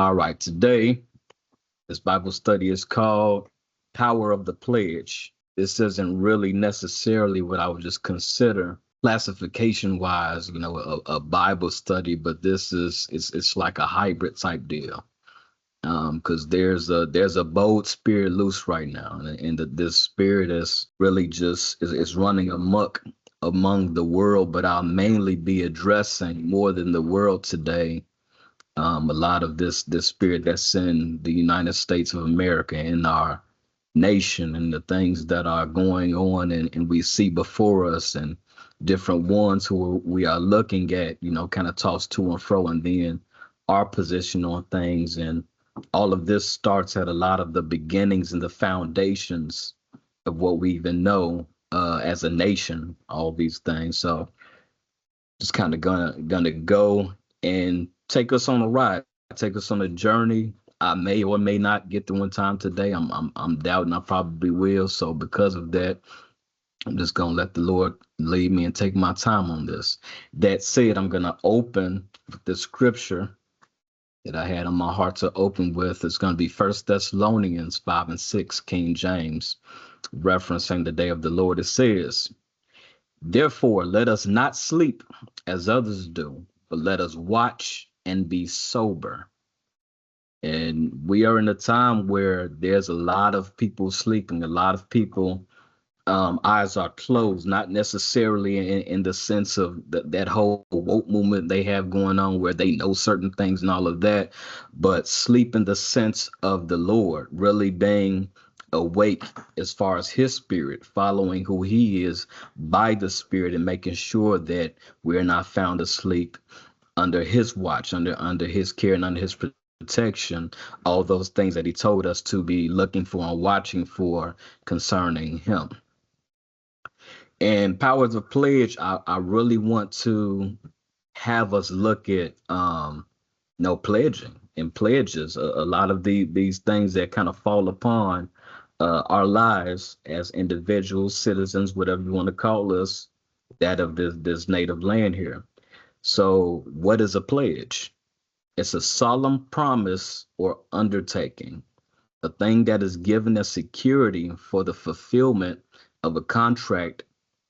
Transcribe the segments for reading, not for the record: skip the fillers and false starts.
All right, today this Bible study is called Power of the Pledge. This isn't really necessarily what I would just consider classification wise, a Bible study, but this is it's like a hybrid type deal. Because there's a bold spirit loose right now, and this spirit is really just is running amok among the world, but I'll mainly be addressing more than the world today. A lot of this spirit that's in the United States of America, in our nation, and the things that are going on, and we see before us, and different ones who we are looking at, kind of tossed to and fro, and then our position on things. And all of this starts at a lot of the beginnings and the foundations of what we even know as a nation, all these things. So just kind of gonna go and take us on a ride, take us on a journey. I may or may not get to one time today. I'm doubting I probably will. So because of that, I'm just gonna let the Lord lead me and take my time on this. That said, I'm gonna open with the scripture that I had on my heart to open with. It's gonna be 1 Thessalonians 5 and 6, King James, referencing the day of the Lord. It says, "Therefore, let us not sleep as others do, but let us watch and be sober." And we are in a time where there's a lot of people sleeping, a lot of people eyes are closed, not necessarily in the sense of that whole woke movement they have going on where they know certain things and all of that, but sleep in the sense of the Lord, really being awake as far as his spirit, following who he is by the spirit, and making sure that we're not found asleep under his watch, under his care, and under his protection, all those things that he told us to be looking for and watching for concerning him. And powers of pledge, I really want to have us look at pledging and pledges, a lot of these things that kind of fall upon our lives as individuals, citizens, whatever you want to call us, that of this native land here. So what is a pledge? It's a solemn promise or undertaking, a thing that is given as security for the fulfillment of a contract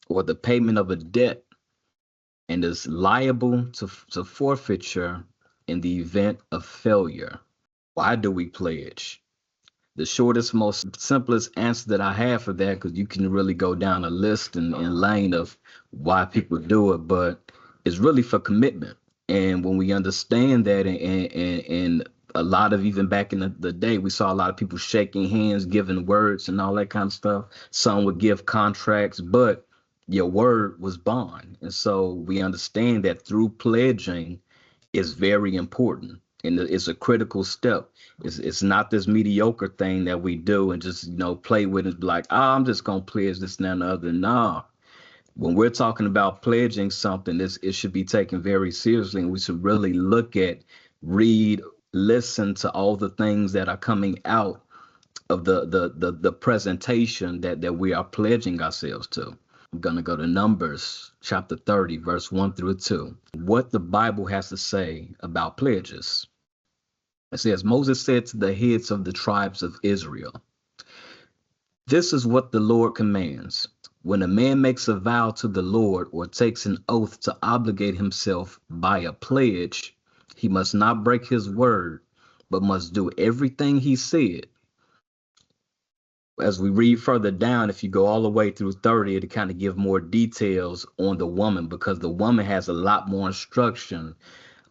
or the payment of a debt, and is liable to forfeiture in the event of failure. Why do we pledge? The shortest, most simplest answer that I have for that, because you can really go down a list and lane of why people do it, but it's really for commitment. And when we understand that, and a lot of, even back in the day, we saw a lot of people shaking hands, giving words and all that kind of stuff. Some would give contracts, but your word was bond. And so we understand that through pledging is very important, and it's a critical step. It's not this mediocre thing that we do and just play with it, like, I'm just gonna pledge this and that and the other. No, when we're talking about pledging something, it should be taken very seriously, and we should really look at, read, listen to all the things that are coming out of the presentation that we are pledging ourselves to. I'm going to go to Numbers chapter 30, verse 1-2. What the Bible has to say about pledges. It says, Moses said to the heads of the tribes of Israel, "This is what the Lord commands. When a man makes a vow to the Lord or takes an oath to obligate himself by a pledge, he must not break his word, but must do everything he said." As we read further down, if you go all the way through 30, it'll kind of give more details on the woman, because the woman has a lot more instruction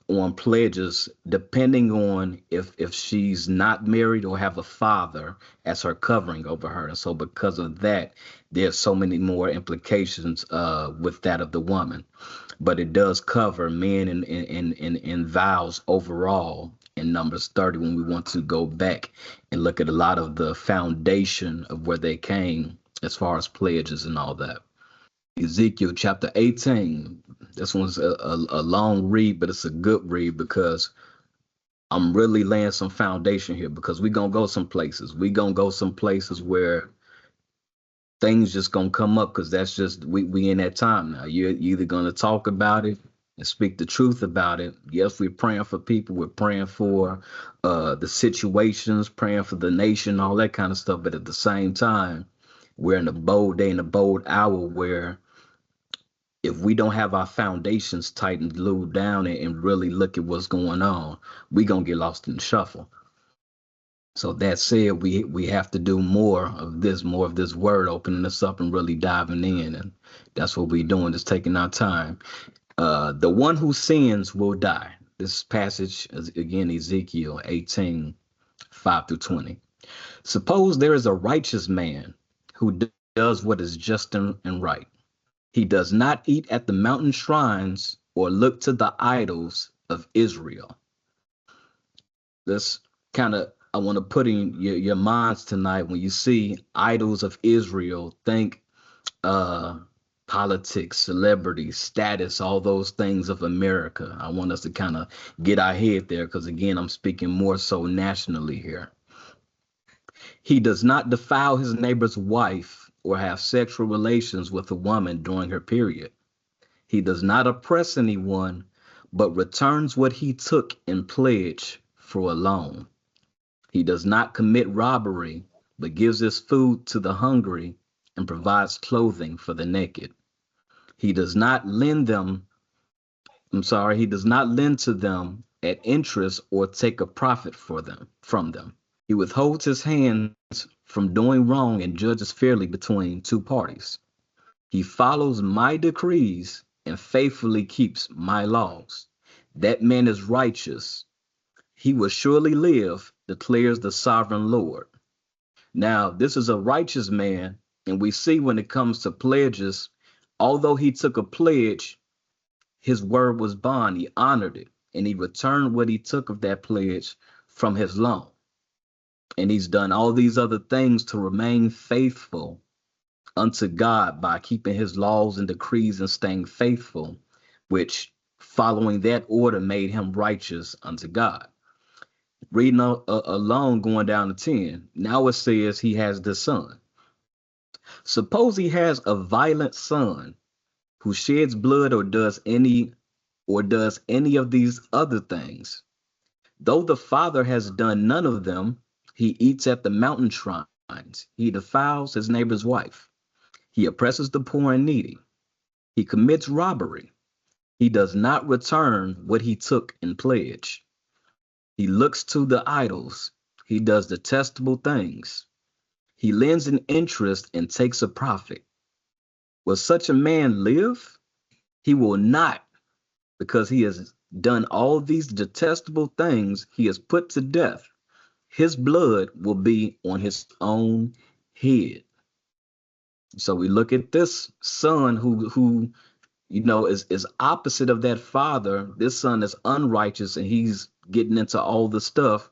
on pledges, depending on if she's not married or have a father as her covering over her. And so because of that, there's so many more implications with that of the woman. But it does cover men and vows overall in Numbers 30, when we want to go back and look at a lot of the foundation of where they came as far as pledges and all that. Ezekiel chapter 18. This one's a long read, but it's a good read, because I'm really laying some foundation here, because we're going to go some places. We're going to go some places where things just going to come up, because that's just, we in that time now. You're either going to talk about it and speak the truth about it. Yes, we're praying for people. We're praying for the situations, praying for the nation, all that kind of stuff. But at the same time, we're in a bold day and a bold hour where if we don't have our foundations tight and glued down and really look at what's going on, we're going to get lost in the shuffle. So that said, we have to do more of this word, opening us up and really diving in. And that's what we're doing, just taking our time. The one who sins will die. This passage is again Ezekiel 18:5-20. Suppose there is a righteous man who does what is just and right. He does not eat at the mountain shrines or look to the idols of Israel. This kind of, I want to put in your minds tonight when you see idols of Israel, think politics, celebrity, status, all those things of America. I want us to kind of get our head there because, again, I'm speaking more so nationally here. He does not defile his neighbor's wife or have sexual relations with a woman during her period. He does not oppress anyone, but returns what he took in pledge for a loan. He does not commit robbery, but gives his food to the hungry and provides clothing for the naked. He does not lend to them at interest or take a profit from them. He withholds his hands from doing wrong and judges fairly between two parties. He follows my decrees and faithfully keeps my laws. That man is righteous. He will surely live, declares the sovereign Lord. Now, this is a righteous man, and we see when it comes to pledges, although he took a pledge, his word was bond. He honored it, and he returned what he took of that pledge from his loan. And he's done all these other things to remain faithful unto God by keeping his laws and decrees and staying faithful, which following that order made him righteous unto God. Reading along, going down to 10, now it says he has this son. Suppose he has a violent son who sheds blood or does any of these other things. Though the father has done none of them, he eats at the mountain shrines. He defiles his neighbor's wife. He oppresses the poor and needy. He commits robbery. He does not return what he took in pledge. He looks to the idols. He does detestable things. He lends an interest and takes a profit. Will such a man live? He will not, because he has done all these detestable things. He is put to death. His blood will be on his own head. So we look at this son who is opposite of that father. This son is unrighteous and he's getting into all the stuff.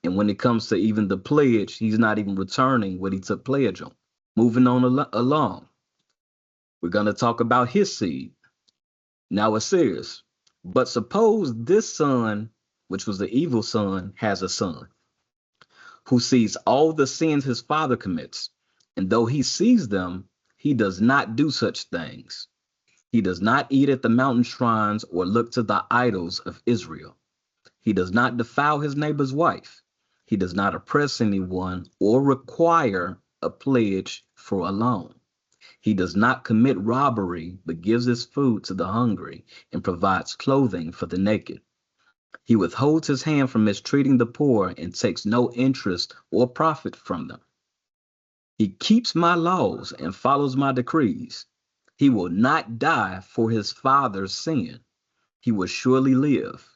And when it comes to even the pledge, he's not even returning what he took pledge on. Moving on along, we're going to talk about his seed. Now it says, but suppose this son, which was the evil son, has a son who sees all the sins his father commits. And though he sees them, he does not do such things. He does not eat at the mountain shrines or look to the idols of Israel. He does not defile his neighbor's wife. He does not oppress anyone or require a pledge for a loan. He does not commit robbery, but gives his food to the hungry and provides clothing for the naked. He withholds his hand from mistreating the poor and takes no interest or profit from them. He keeps my laws and follows my decrees. He will not die for his father's sin. He will surely live.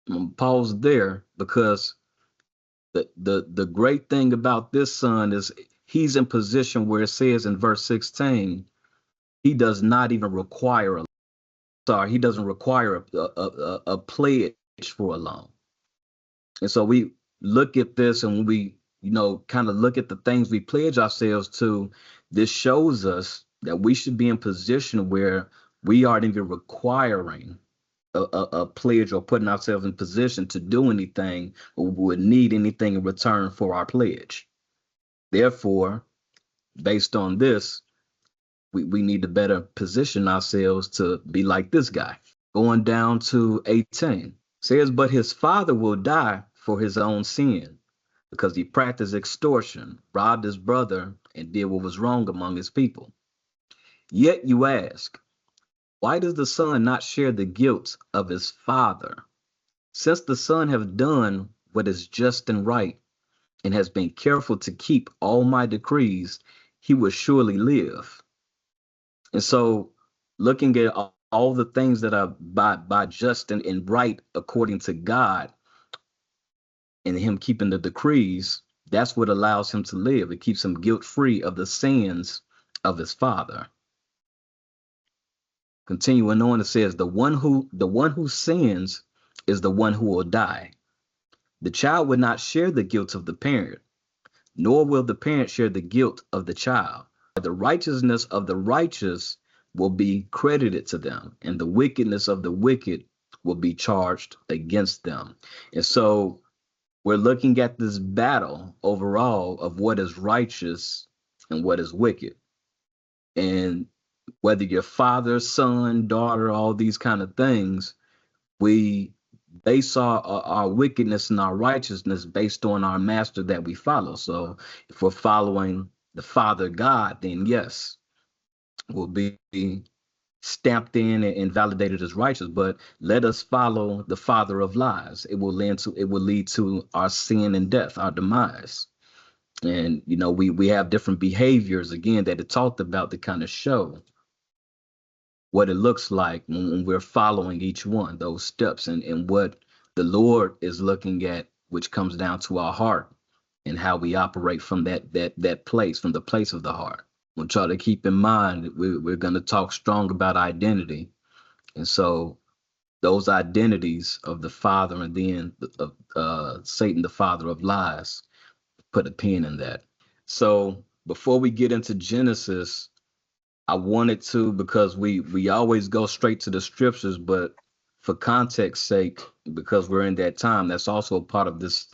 I'm gonna pause there because the great thing about this son is he's in position where it says in verse 16, he does not even require he doesn't require a pledge for a loan. And so we look at this and we, kind of look at the things we pledge ourselves to. This shows us that we should be in position where we aren't even requiring a pledge or putting ourselves in position to do anything or would need anything in return for our pledge. Therefore, based on this, we need to better position ourselves to be like this guy. Going down to 18. Says, but his father will die for his own sin, because he practiced extortion, robbed his brother, and did what was wrong among his people. Yet you ask, why does the son not share the guilt of his father? Since the son have done what is just and right, and has been careful to keep all my decrees, he will surely live. And so, looking at all the things that are by just and right according to God, and him keeping the decrees, that's what allows him to live. It keeps him guilt free of the sins of his father. Continuing on, it says, the one who sins is the one who will die. The child will not share the guilt of the parent, nor will the parent share the guilt of the child. The righteousness of the righteous will be credited to them, and the wickedness of the wicked will be charged against them. And so we're looking at this battle overall of what is righteous and what is wicked. And whether you're father, son, daughter, all these kind of things, we base our wickedness and our righteousness based on our master that we follow. So if we're following the Father God, then yes, we'll be stamped in and validated as righteous. But let us follow the father of lies. It will lead to our sin and death, our demise. And we have different behaviors again that it talked about to kind of show what it looks like when we're following each one, those steps, and what the Lord is looking at, which comes down to our heart and how we operate from that place, from the place of the heart. We'll try to keep in mind that we're going to talk strong about identity. And so those identities of the father and then of Satan, the father of lies, put a pin in that. So before we get into Genesis, I wanted to, because we always go straight to the scriptures, but for context sake, because we're in that time, that's also a part of this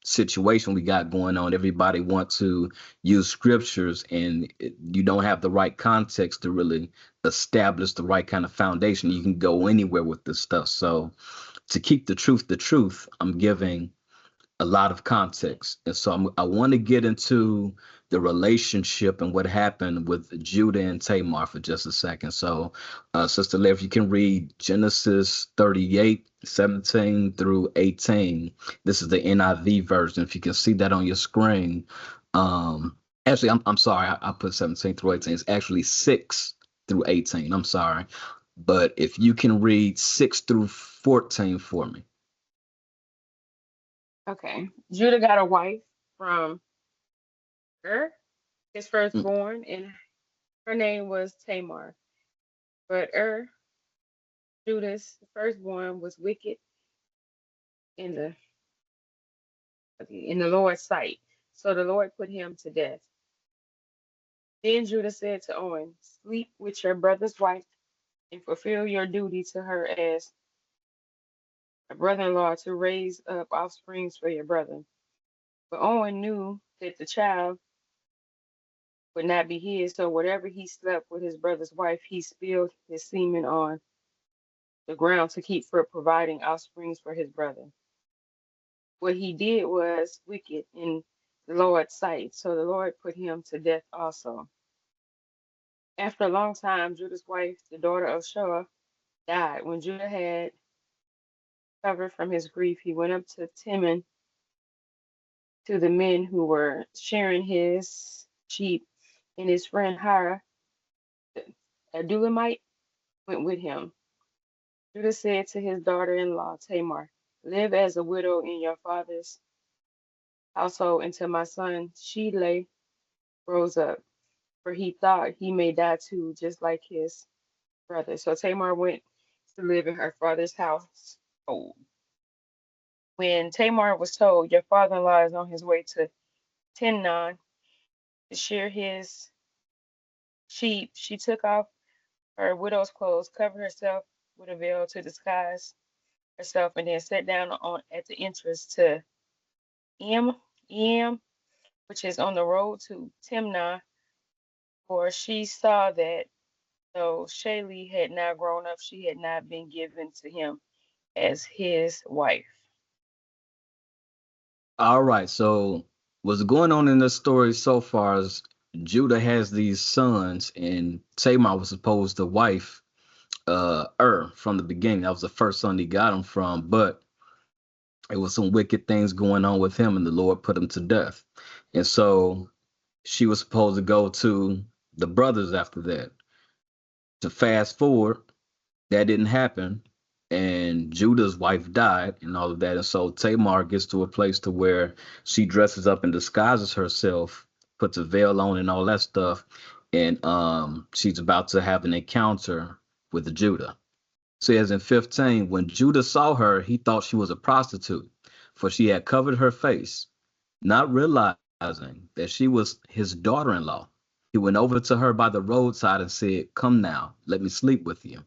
situation we got going on. Everybody wants to use scriptures, and you don't have the right context to really establish the right kind of foundation. You can go anywhere with this stuff. So to keep the truth, I'm giving a lot of context. And so I want to get into the relationship and what happened with Judah and Tamar for just a second. So, Sister Lev, you can read Genesis 38:17 through 18. This is the NIV version. If you can see that on your screen. Actually, I'm sorry. I put 17 through 18. It's actually 6 through 18. I'm sorry. But if you can read 6 through 14 for me. Okay. Judah got a wife from his Mm, firstborn, and her name was Tamar. But Judah's firstborn, was wicked in the Lord's sight. So the Lord put him to death. Then Judah said to Owen, sleep with your brother's wife and fulfill your duty to her as a brother-in-law to raise up offsprings for your brother. But Owen knew that the child would not be his, so whatever he slept with his brother's wife, he spilled his semen on the ground to keep for providing offsprings for his brother. What he did was wicked in the Lord's sight, so the Lord put him to death also. After a long time, Judah's wife, the daughter of Shoah, died. When Judah had recovered from his grief, he went up to Timon to the men who were sharing his sheep, and his friend Hira, the Adulamite, went with him. Judah said to his daughter-in-law Tamar, live as a widow in your father's household until my son Shileh grows up, for he thought he may die too, just like his brother. So Tamar went to live in her father's household. When Tamar was told, your father-in-law is on his way to Timnah to shear his sheep, she took off her widow's clothes, covered herself with a veil to disguise herself, and then sat down on at the entrance to Em, Em, which is on the road to Timnah, for she saw that So Shaylee had now grown up. She had not been given to him as his wife. All right. So what's going on in this story so far is Judah has these sons, and Tamar was supposed to wife from the beginning. That was the first son he got him from, but it was some wicked things going on with him, and the Lord put him to death. And so she was supposed to go to the brothers after that. To fast forward, that didn't happen, and Judah's wife died and all of that. And so Tamar gets to a place to where she dresses up and disguises herself, puts a veil on and all that stuff, and she's about to have an encounter with Judah. Says in 15, when Judah saw her, he thought she was a prostitute, for she had covered her face, not realizing that she was his daughter-in-law. He went over to her by the roadside and said, "Come now, let me sleep with you."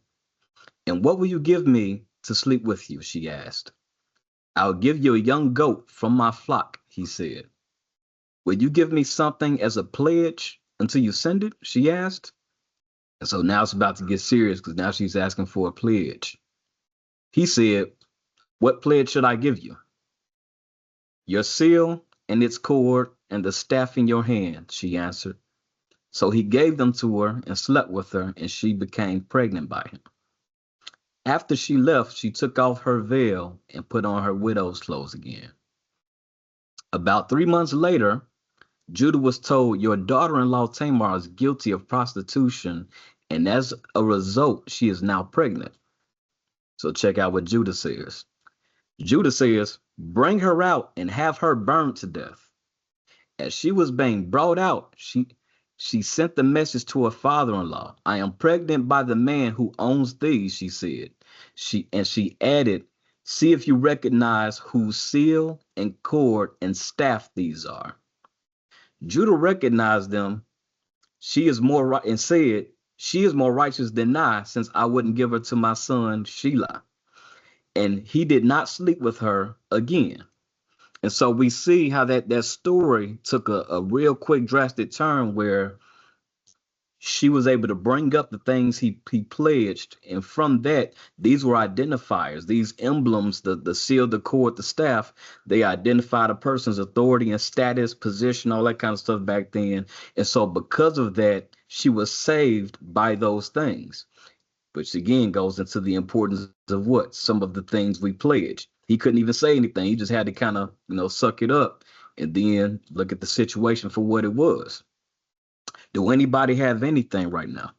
"And what will you give me to sleep with you?" she asked. "I'll give you a young goat from my flock," he said. "Will you give me something as a pledge until you send it?" she asked. And so now it's about to get serious because now she's asking for a pledge. He said, "What pledge should I give you?" "Your seal and its cord and the staff in your hand," she answered. So he gave them to her and slept with her, and she became pregnant by him. After she left, she took off her veil and put on her widow's clothes again. About 3 months later, Judah was told, "Your daughter-in-law Tamar is guilty of prostitution, and as a result, she is now pregnant." So check out what Judah says. Judah says, "Bring her out and have her burned to death." As she was being brought out, she sent the message to her father-in-law. "I am pregnant by the man who owns these," she said. She added, "See if you recognize whose seal and cord and staff these are." Judah recognized them. She is more right and said, "She is more righteous than I, since I wouldn't give her to my son Shelah." And he did not sleep with her again. And so we see how that story took a real quick drastic turn where she was able to bring up the things he pledged. And from that, these were identifiers, these emblems, the seal, the cord, the staff, they identified a person's authority and status, position, all that kind of stuff back then. And so because of that, she was saved by those things, which again goes into the importance of what some of the things we pledge. He couldn't even say anything. He just had to kind of, suck it up and then look at the situation for what it was. Do anybody have anything right now?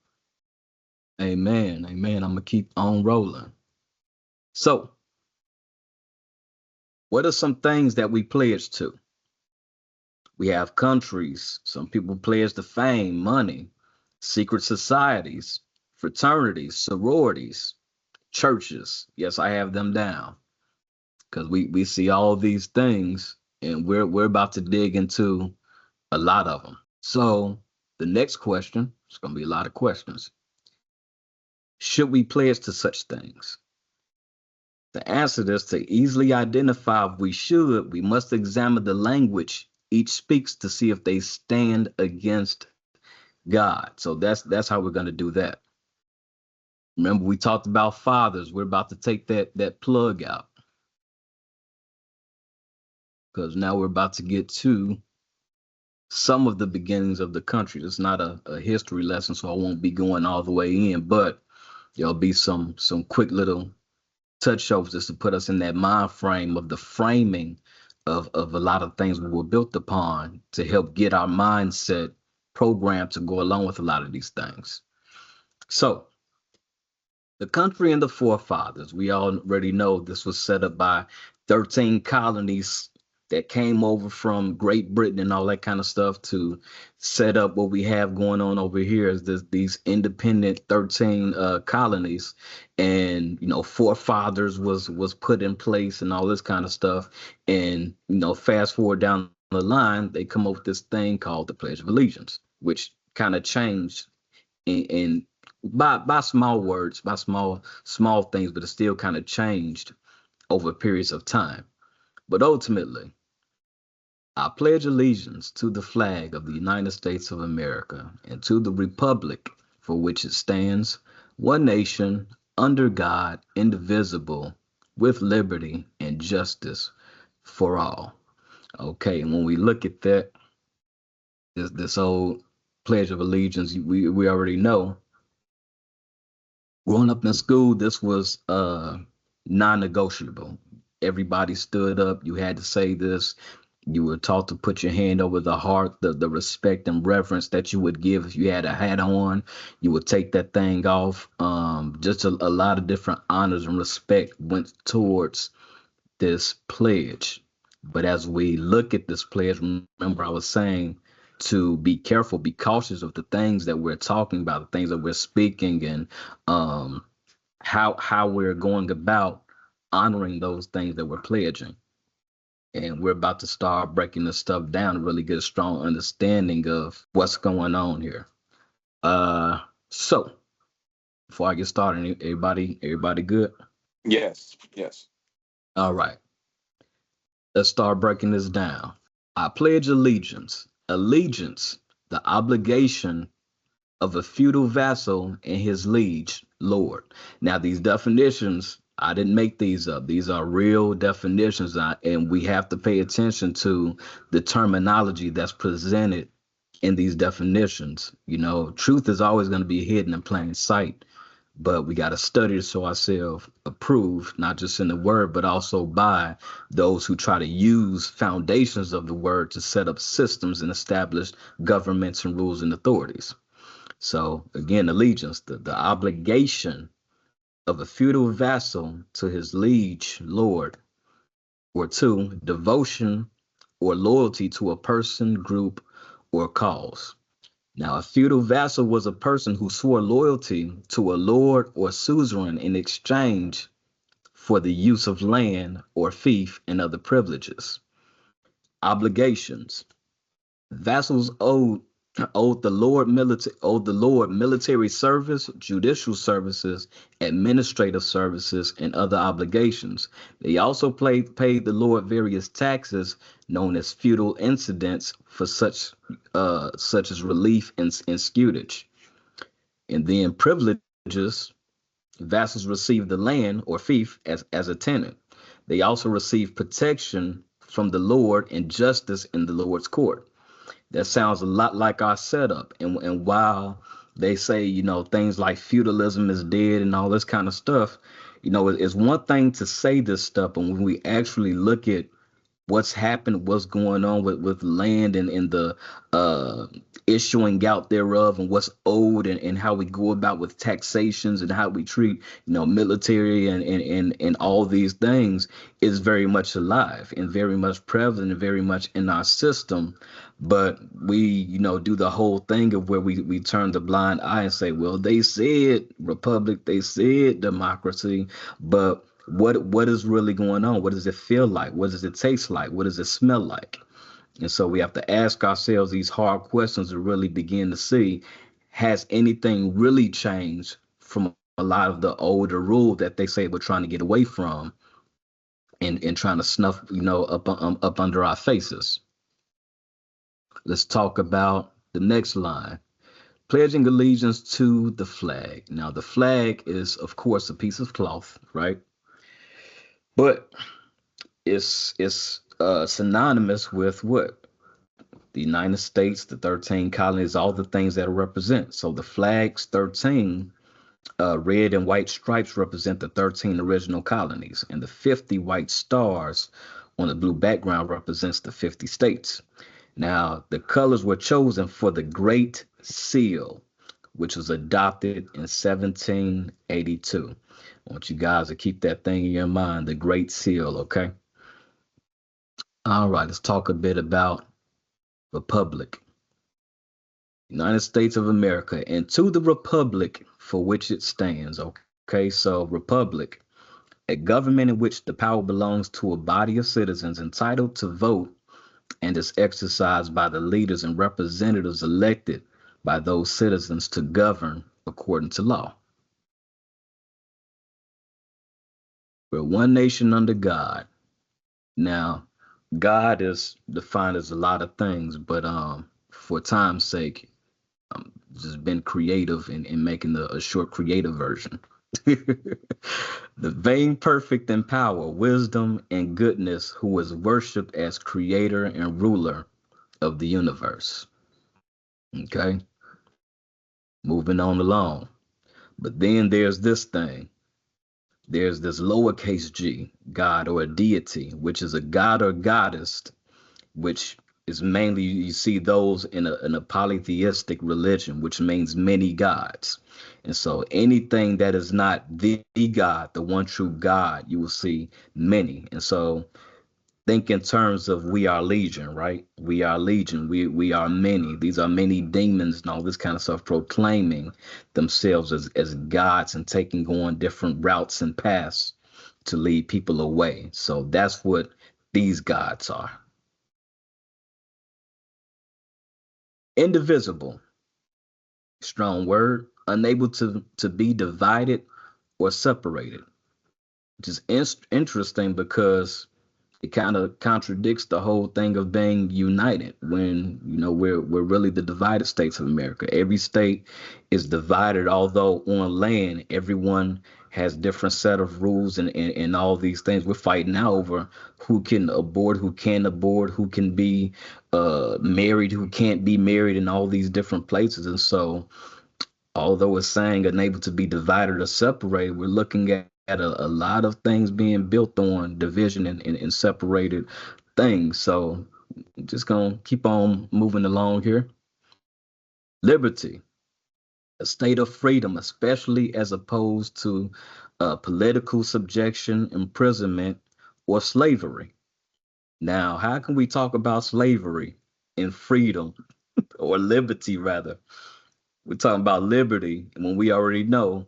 Amen. Amen. I'm going to keep on rolling. So, what are some things that we pledge to? We have countries. Some people pledge to fame, money, secret societies, fraternities, sororities, churches. Yes, I have them down because we see all these things, and we're about to dig into a lot of them. So, the next question, it's going to be a lot of questions. Should we pledge to such things? To answer this, to easily identify if we should, we must examine the language each speaks to see if they stand against God. So that's how we're going to do that. Remember, we talked about fathers. We're about to take that plug out because now we're about to get to some of the beginnings of the country. It's not a history lesson, so I won't be going all the way in, but there'll be some quick little touch overs just to put us in that mind frame of the framing of a lot of things we were built upon to help get our mindset programmed to go along with a lot of these things. So the country and the forefathers, we already know this was set up by 13 colonies that came over from Great Britain and all that kind of stuff to set up what we have going on over here is these independent 13 colonies. And, forefathers was put in place and all this kind of stuff. And, fast forward down the line, they come up with this thing called the Pledge of Allegiance, which kind of changed in by small words, by small things, but it still kind of changed over periods of time. But ultimately, I pledge allegiance to the flag of the United States of America and to the republic for which it stands, one nation, under God, indivisible, with liberty and justice for all. Okay, and when we look at that, this old Pledge of Allegiance, we already know. Growing up in school, this was non-negotiable. Everybody stood up. You had to say this. You were taught to put your hand over the heart, the respect and reverence that you would give if you had a hat on. You would take that thing off. Just a lot of different honors and respect went towards this pledge. But as we look at this pledge, remember I was saying to be careful, be cautious of the things that we're talking about, the things that we're speaking, and um, how we're going about honoring those things that we're pledging. And we're about to start breaking this stuff down to really get a strong understanding of what's going on here. So before I get started, everybody good? Yes, yes. All right, let's start breaking this down. I pledge allegiance. Allegiance, the obligation of a feudal vassal and his liege lord. Now, these definitions, I didn't make these up. These are real definitions, and we have to pay attention to the terminology that's presented in these definitions. You know, truth is always going to be hidden in plain sight, but we got to study to show ourselves approved, not just in the word, but also by those who try to use foundations of the word to set up systems and establish governments and rules and authorities. So again, allegiance, the obligation of a feudal vassal to his liege lord, or two, devotion or loyalty to a person, group, or cause. Now, a feudal vassal was a person who swore loyalty to a lord or suzerain in exchange for the use of land or fief and other privileges. Obligations. Vassals owed the Lord military service, judicial services, administrative services, and other obligations. They also paid the Lord various taxes known as feudal incidents for such as relief and scutage. And then privileges, vassals received the land or fief as a tenant. They also received protection from the Lord and justice in the Lord's court. That sounds a lot like our setup. And while they say, you know, things like feudalism is dead and all this kind of stuff, you know, it's one thing to say this stuff, but when we actually look at what's happened, what's going on with land and the uh, issuing out thereof, and what's owed, and how we go about with taxations and how we treat, you know, military and all these things is very much alive and very much prevalent and very much in our system. But we, you know, do the whole thing of where we turn the blind eye and say, well, they said republic, they said democracy, but what is really going on? What does it feel like? What does it taste like? What does it smell like? And so we have to ask ourselves these hard questions to really begin to see, has anything really changed from a lot of the older rule that they say we're trying to get away from, and trying to snuff, you know, up under our faces. Let's talk about the next line. Pledging allegiance to the flag. Now, the flag is, of course, a piece of cloth, right? But it's synonymous with what? The United States, the 13 colonies, all the things that it represents. So the flag's 13 red and white stripes represent the 13 original colonies, and the 50 white stars on the blue background represents the 50 states. Now, the colors were chosen for the Great Seal, which was adopted in 1782. I want you guys to keep that thing in your mind, the Great Seal, okay? All right, let's talk a bit about Republic. United States of America, and to the Republic for which it stands, okay? So, Republic, a government in which the power belongs to a body of citizens entitled to vote and is exercised by the leaders and representatives elected by those citizens to govern according to law. We're one nation under God. Now, God is defined as a lot of things, but for time's sake, Just been creative in making a short creative version. The vain perfect in power, wisdom, and goodness, who is worshipped as creator and ruler of the universe. Okay, moving on along. But then there's this thing. There's this lowercase g, God or a deity, which is a god or goddess, which is mainly you see those in a polytheistic religion, which means many gods. And so anything that is not the God, the one true God, you will see many. And so think in terms of we are legion, right? We are legion. We are many. These are many demons and all this kind of stuff proclaiming themselves as gods and taking on different routes and paths to lead people away. So that's what these gods are. Indivisible, strong word, unable to be divided or separated, which is interesting because it kind of contradicts the whole thing of being united when we're really the divided states of America. Every state is divided, although on land everyone has different set of rules and all these things. We're fighting now over who can abort, who can abort, who can be married, who can't be married in all these different places. And so although it's saying unable to be divided or separated, we're looking at a lot of things being built on division and separated things. So just gonna keep on moving along here. Liberty, a state of freedom, especially as opposed to political subjection, imprisonment, or slavery. Now, how can we talk about slavery and freedom or liberty rather? We're talking about liberty when we already know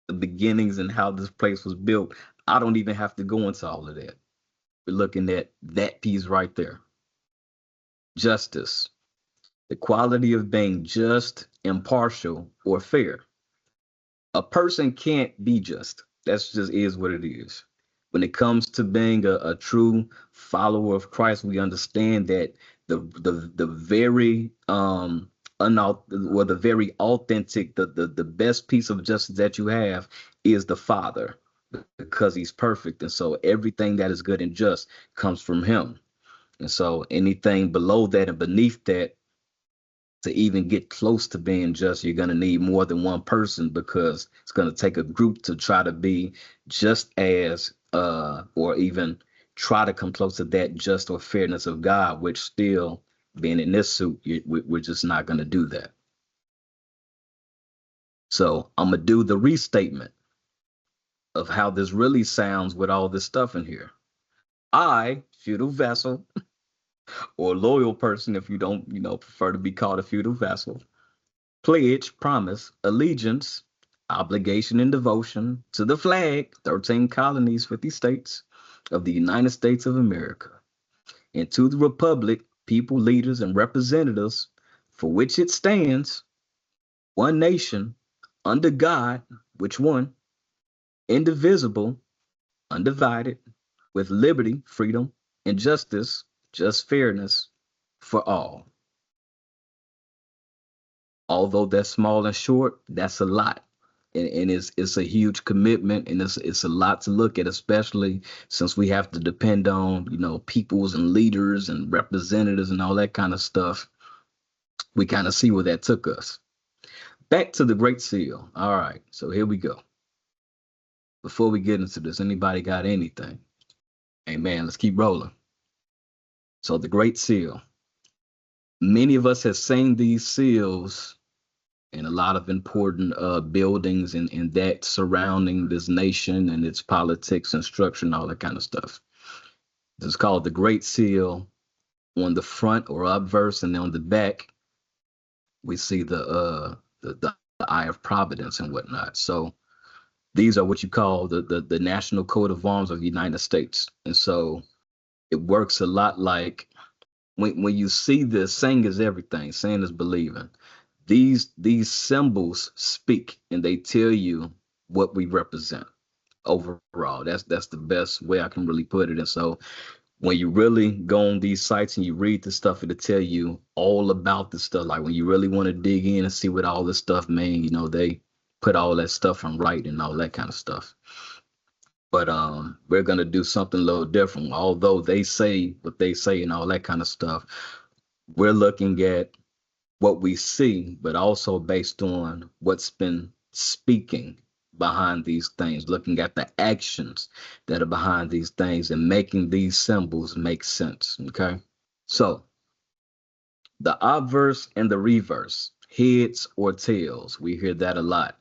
the beginnings and how this place was built. I don't even have to go into all of that. We're looking at that piece right there. Justice, the quality of being just, impartial, or fair. A person can't be just. That's just is what it is. When it comes to being a true follower of Christ, we understand that the very the very authentic, the best piece of justice that you have is the Father, because he's perfect. And so everything that is good and just comes from him. And so anything below that and beneath that, to even get close to being just, you're going to need more than one person, because it's going to take a group to try to be just as or even try to come close to that just or fairness of God, which still being in this suit, we're just not going to do that. So I'm going to do the restatement of how this really sounds with all this stuff in here. I, feudal vassal, or loyal person, if you don't, prefer to be called a feudal vassal, pledge, promise, allegiance, obligation, and devotion to the flag, 13 colonies, 50 states of the United States of America, and to the republic, people, leaders, and representatives for which it stands, one nation, under God, which one, indivisible, undivided, with liberty, freedom, and justice, just fairness for all. Although that's small and short, that's a lot. And it's a huge commitment, and it's a lot to look at, especially since we have to depend on, peoples and leaders and representatives and all that kind of stuff. We kind of see where that took us. Back to the Great Seal. All right, so here we go. Before we get into this, anybody got anything? Hey man, let's keep rolling. So the Great Seal. Many of us have seen these seals in a lot of important buildings and that surrounding this nation and its politics and structure and all that kind of stuff. This is called the Great Seal on the front or obverse, and then on the back we see the Eye of Providence and whatnot. So these are what you call the national coat of arms of the United States. And so it works a lot like when you see this, saying is everything, saying is believing. These symbols speak and they tell you what we represent overall. That's the best way I can really put it. And so when you really go on these sites and you read the stuff, it'll tell you all about the stuff. Like when you really want to dig in and see what all this stuff mean, they put all that stuff in writing and all that kind of stuff. But we're gonna do something a little different. Although they say what they say and all that kind of stuff, we're looking at what we see, but also based on what's been speaking behind these things, looking at the actions that are behind these things and making these symbols make sense. Okay. So the obverse and the reverse, heads or tails. We hear that a lot.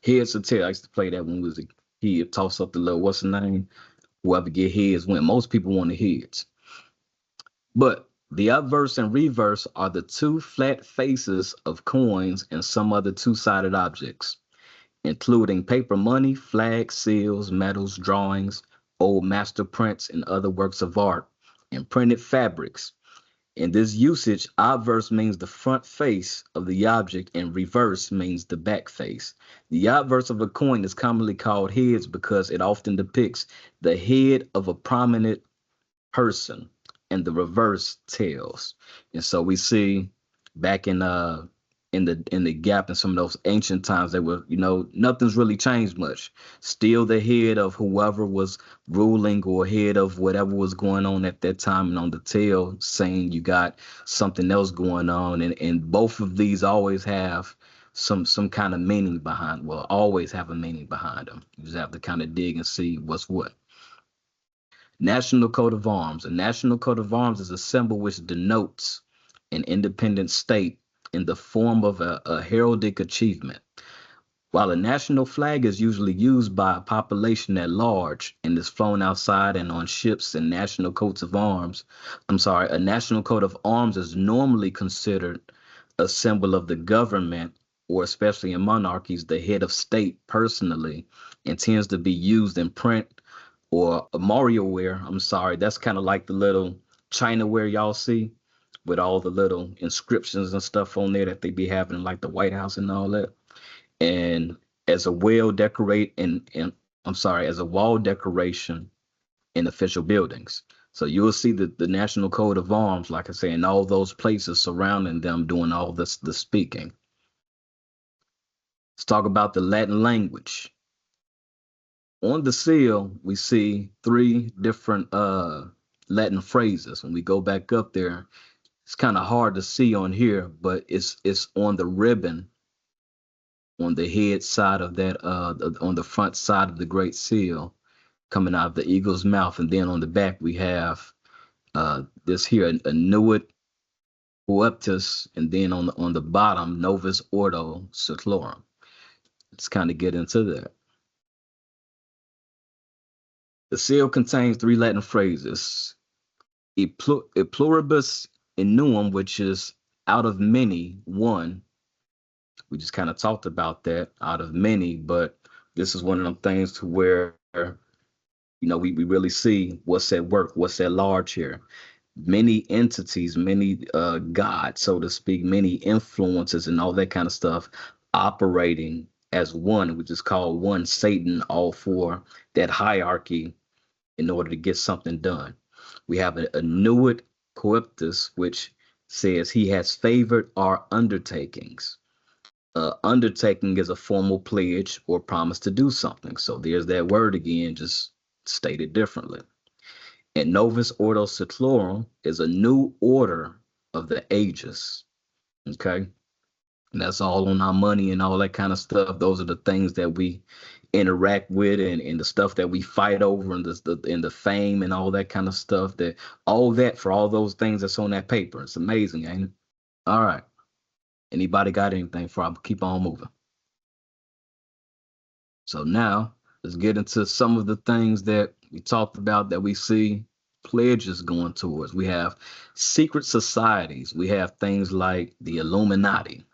Heads or tails. I used to play that when we was a kid, toss up the little, what's the name? Whoever get heads win. Most people want the heads. But the obverse and reverse are the two flat faces of coins and some other two-sided objects, including paper money, flags, seals, medals, drawings, old master prints, and other works of art, and printed fabrics. In this usage, obverse means the front face of the object and reverse means the back face. The obverse of a coin is commonly called heads because it often depicts the head of a prominent person, and the reverse tails. And so we see back in the gap in some of those ancient times, they were, nothing's really changed much. Still the head of whoever was ruling or head of whatever was going on at that time, and on the tail saying you got something else going on. And both of these always have some kind of meaning behind, well, always have a meaning behind them. You just have to kind of dig and see what's what. National coat of arms. A national coat of arms is a symbol which denotes an independent state in the form of a heraldic achievement. While a national flag is usually used by a population at large and is flown outside and on ships and national coats of arms, a national coat of arms is normally considered a symbol of the government, or especially in monarchies, the head of state personally, and tends to be used in print or Mario ware. That's kind of like the little China ware y'all see with all the little inscriptions and stuff on there that they be having in like the White House and all that. And as a as a wall decoration in official buildings. So you'll see the national coat of arms, like I say, in all those places surrounding them doing all this the speaking. Let's talk about the Latin language. On the seal, we see three different Latin phrases. When we go back up there, it's kind of hard to see on here, but it's on the ribbon on the head side of that, on the front side of the Great Seal, coming out of the eagle's mouth, and then on the back we have this here, a Nuit Coeptus, and then on the bottom, Novus Ordo Seclorum. Let's kind of get into that. The seal contains three Latin phrases: e pluribus innuum, which is out of many, one. We just kind of talked about that, out of many, but this is one of them things to where, we really see what's at work, what's at large here. Many entities, many gods, so to speak, many influences and all that kind of stuff operating as one, which is called one Satan, all for that hierarchy in order to get something done. We have a Nuit Coeptus, which says he has favored our undertakings. Undertaking is a formal pledge or promise to do something. So there's that word again, just stated differently. And Novus Ordo Seclorum is a new order of the ages. Okay. And that's all on our money and all that kind of stuff. Those are the things that we interact with, and the stuff that we fight over, and the fame and all that kind of stuff, that all that for all those things that's on that paper. It's amazing, ain't it? All right. Anybody got anything for I keep on moving? So now let's get into some of the things that we talked about that we see pledges going towards. We have secret societies. We have things like the Illuminati.